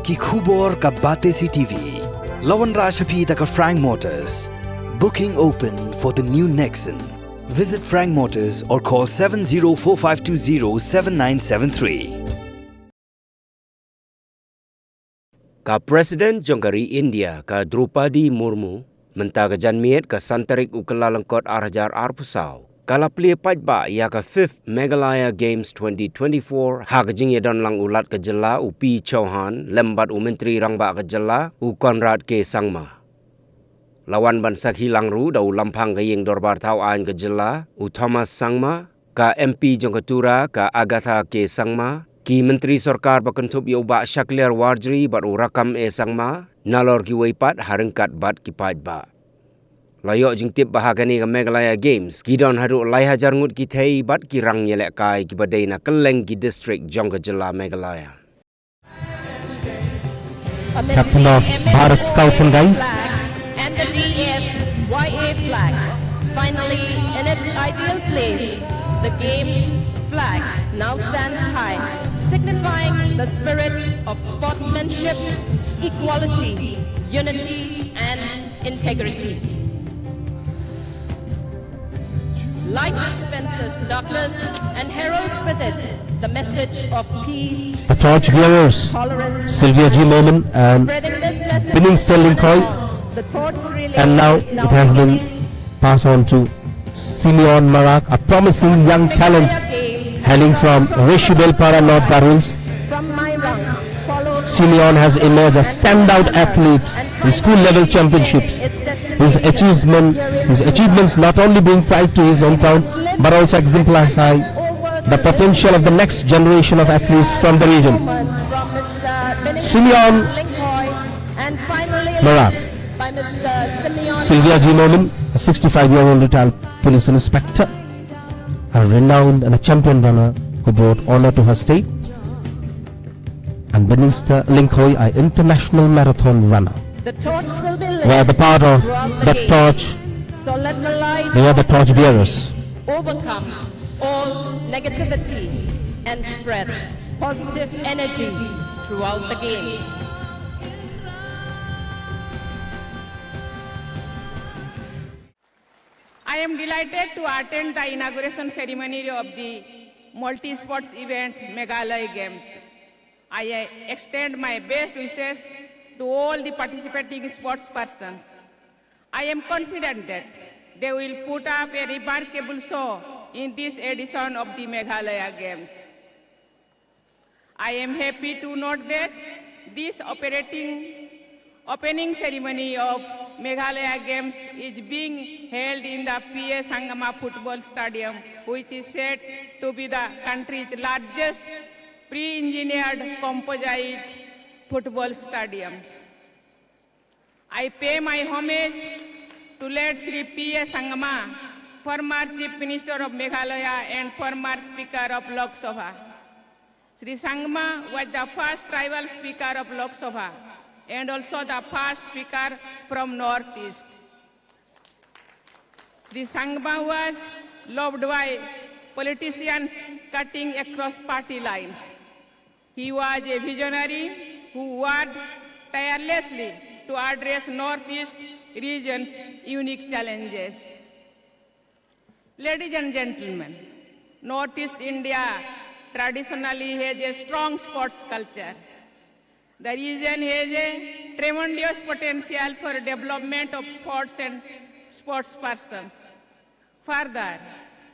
ki khubor ka bate si TV. Lawan Rashapi taka Frank Motors. Booking open for the new Nexon. Visit Frank Motors or call 7045207973. Ka Presiden Jong India ka Drupadi Murmu mentaga janmiet ka santarik ukalalangkot arhajar arpusau. Kala Plie Paidbah ya ka 5th Meghalaya Games 2024 hagajing yadon lang ulat ka jala upi Chauhan lembat menteri rangba ka jala u Konrad ke Sangma. Lawan bansak hilang ru dau lampang gayeng dorbar tau an ka jala u Thomas Sangma ka MP Jong Tura ka Agatha ke Sangma ki Menteri Sarkar Bakentup Yoba Shaklir Warjri bat urakam Sangma nalor ki weipat harengkat bat ki Paidbah. Layok jing tip bahagani ke Meghalaya Games kidon hadu lai hajar ngut ki thei bat ki rang nyelek kai ki badai na keleng ki district Jong Jela Meghalaya. Captain of Bharat Scouts and Guides and the DSYA flag finally in its ideal place. The game's flag now stands high, signifying the spirit of sportsmanship, equality, unity, and integrity. Life dispenses darkness and heralds with it the message of peace. The torch bearers, Tolerance, Sylvia G. Moman and spreading this message Pinning Sterling Coy, the torch relay and now is it has been passed on to Simeon Marak, a promising young talent hailing from Reshubelpara, North Baruls. from my rank, followed Simeon has emerged a standout athlete in school-level championships. His achievements not only bring pride to his hometown, but also exemplify the potential of the next generation of athletes from the region. Simeon and finally Marak, by Mr. Simeon Sylvia G. Moman, a 65-year-old retired police inspector, a renowned and a champion runner who brought honor to her state, and Benister Linkoy, an international marathon runner. The torch will be lit. They are the part of throughout the games. torch. So let the light They are the torch bearers. overcome all negativity and spread positive energy throughout the games. I am delighted to attend the inauguration ceremony of the multi-sports event Meghalaya Games. I extend my best wishes to all the participating sports persons. I am confident that they will put up a remarkable show in this edition of the Meghalaya Games. I am happy to note that this opening ceremony of Meghalaya Games is being held in the P.A. Sangama Football Stadium, which is said to be the country's largest pre-engineered composite football stadium. I pay my homage to late Sri P.A. Sangama, former Chief Minister of Meghalaya and former Speaker of Lok Sabha. Sri Sangama was the first tribal Speaker of Lok Sabha and also the first Speaker from Northeast. Sri Sangama was loved by politicians cutting across party lines. He was a visionary who worked tirelessly to address Northeast region's unique challenges. Ladies and gentlemen, Northeast India traditionally has a strong sports culture. The region has a tremendous potential for development of sports and sports persons. Further,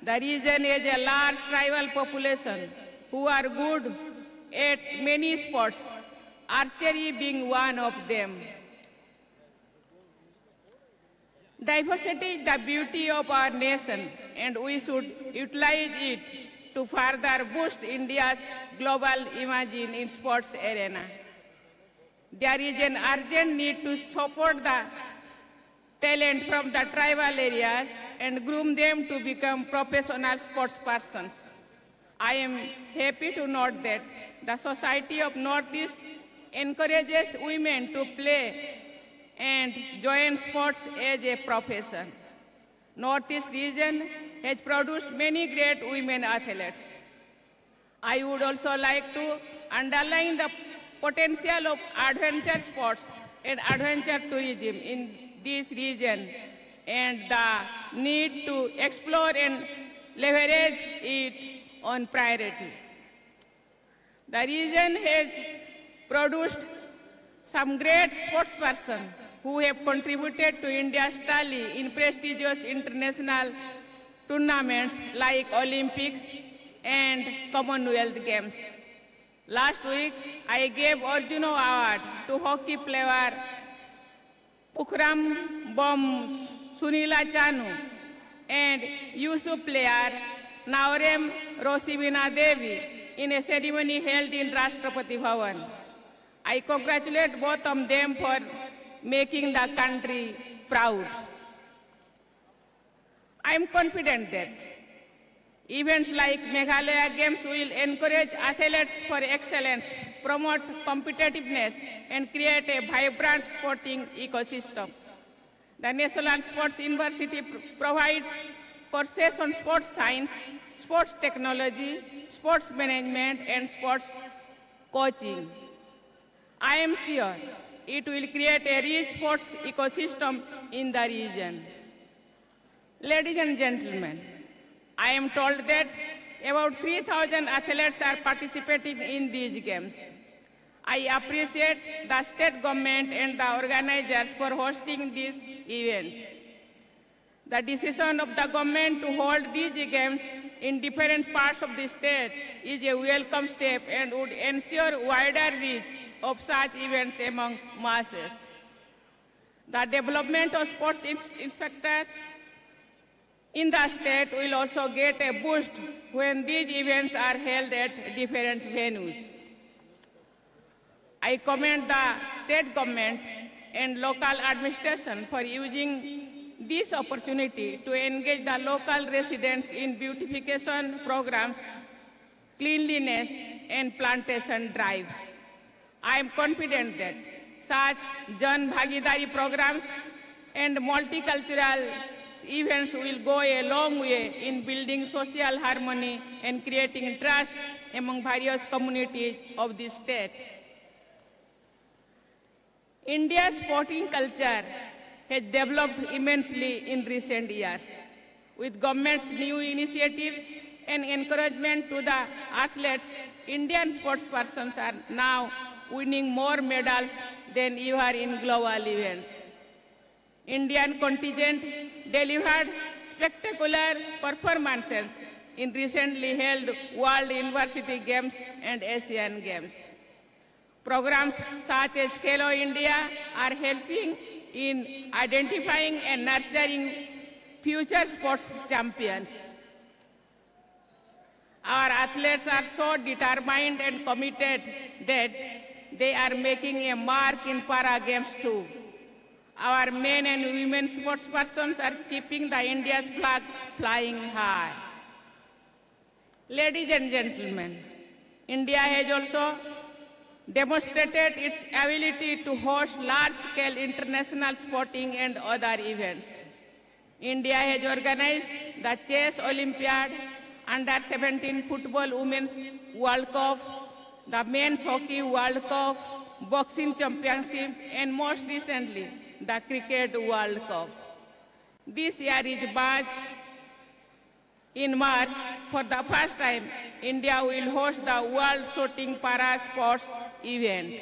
the region has a large tribal population who are good at many sports, archery being one of them. Diversity is the beauty of our nation, and we should utilize it to further boost India's global image in sports arena. There is an urgent need to support the talent from the tribal areas and groom them to become professional sports persons. I am happy to note that the Society of Northeast encourages women to play and join sports as a profession. Northeast region has produced many great women athletes. I would also like to underline the potential of adventure sports and adventure tourism in this region and the need to explore and leverage it on priority. The region has produced some great sportspersons who have contributed to India's tally in prestigious international tournaments like Olympics and Commonwealth Games. Last week, I gave Arjuna Award to hockey player Pukram Bom Sunila Chanu and Yusuf player Naurem Rosibina Devi in a ceremony held in Rashtrapati Bhavan. I congratulate both of them for making the country proud. I am confident that events like Meghalaya Games will encourage athletes for excellence, promote competitiveness, and create a vibrant sporting ecosystem. The National Sports University provides courses on sports science, sports technology, sports management, and sports coaching. I am sure it will create a rich sports ecosystem in the region. Ladies and gentlemen, I am told that about 3,000 athletes are participating in these games. I appreciate the state government and the organizers for hosting this event. The decision of the government to hold these games in different parts of the state is a welcome step and would ensure wider reach of such events among masses. The development of sports inspectors in the state will also get a boost when these events are held at different venues. I commend the state government and local administration for using this opportunity to engage the local residents in beautification programs, cleanliness, and plantation drives. I am confident that such Jan Bhagidari programs and multicultural events will go a long way in building social harmony and creating trust among various communities of the state. India's sporting culture has developed immensely in recent years. With government's new initiatives and encouragement to the athletes, Indian sportspersons are now winning more medals than ever in global events. Indian contingent delivered spectacular performances in recently held World University Games and Asian Games. Programs such as Khelo India are helping in identifying and nurturing future sports champions. Our athletes are so determined and committed that they are making a mark in Para Games too. Our men and women sportspersons are keeping the India's flag flying high. Ladies and gentlemen, India has also demonstrated its ability to host large-scale international sporting and other events. India has organized the Chess Olympiad, Under-17 Football Women's World Cup, the Men's Hockey World Cup, Boxing Championship, and most recently, the Cricket World Cup. This year is March. In March, for the first time, India will host the World Shooting Para Sports event.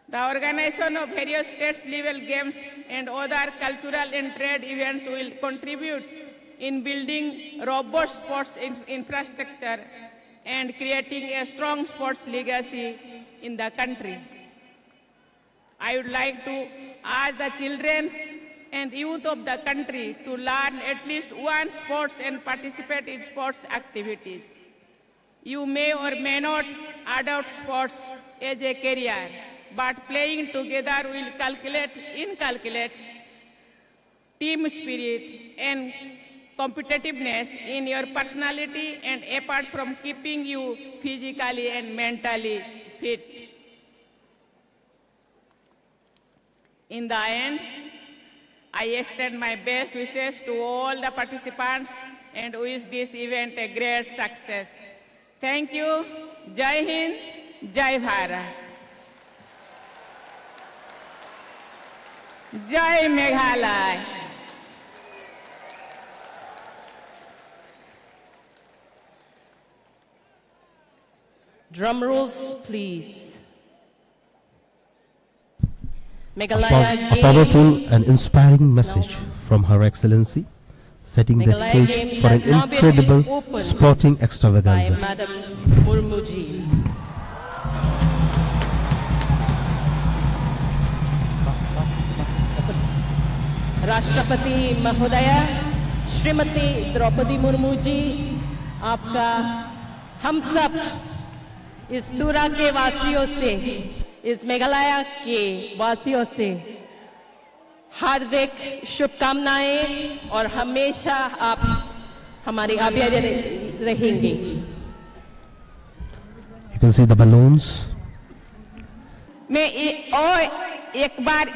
The organization of various state-level games and other cultural and trade events will contribute in building robust sports infrastructure and creating a strong sports legacy in the country. I would like to ask the children and youth of the country to learn at least one sport and participate in sports activities. You may or may not adopt sports as a career, but playing together will inculcate team spirit and competitiveness in your personality and apart from keeping you physically and mentally fit. In the end, I extend my best wishes to all the participants and wish this event a great success. Thank you. Jai Hind. जय भारत, जय Meghalaya. Drum rolls, please. Meghalaya A powerful and inspiring message from Her Excellency, setting the Meghalaya stage Games for an has now been incredible opened sporting by extravaganza. Madam Murmuji. राष्ट्रपति महोदया श्रीमती द्रौपदी मुर्मू जी, आपका हम सब इस तुरा के वासियों से, इस मेघालय के वासियों से हार्दिक शुभकामनाएं और हमेशा आप हमारी आभार रहेंगे। You can see the balloons. मैं एक बार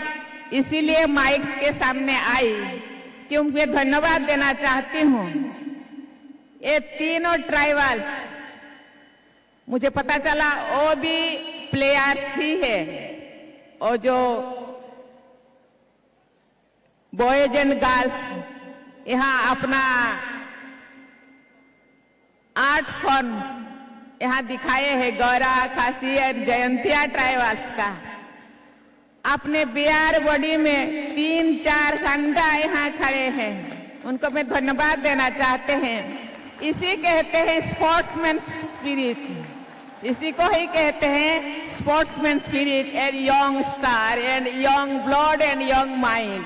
इसीलिए माइक के सामने आई कि उनको धन्यवाद देना चाहती हूँ। ये तीनों ट्राइबल्स, मुझे पता चला वो भी प्लेयर्स ही है, और जो बॉयज एंड गर्ल्स यहाँ अपना आर्ट फॉर्म यहाँ दिखाए हैं, गौरा, खासी और जयंतिया ट्राइबल्स का। अपने बिहार बॉडी में 3-4 घंटा यहाँ खड़े हैं, उनको मैं धन्यवाद देना चाहते हैं। इसी कहते हैं स्पोर्ट्समैन स्पिरिट, इसी को ही कहते हैं sportsman spirit and young star and young blood and young mind.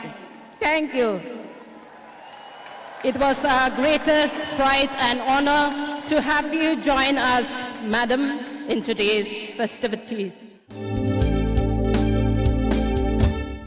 Thank you. It was our greatest pride and honor to have you join us, Madam, in today's festivities.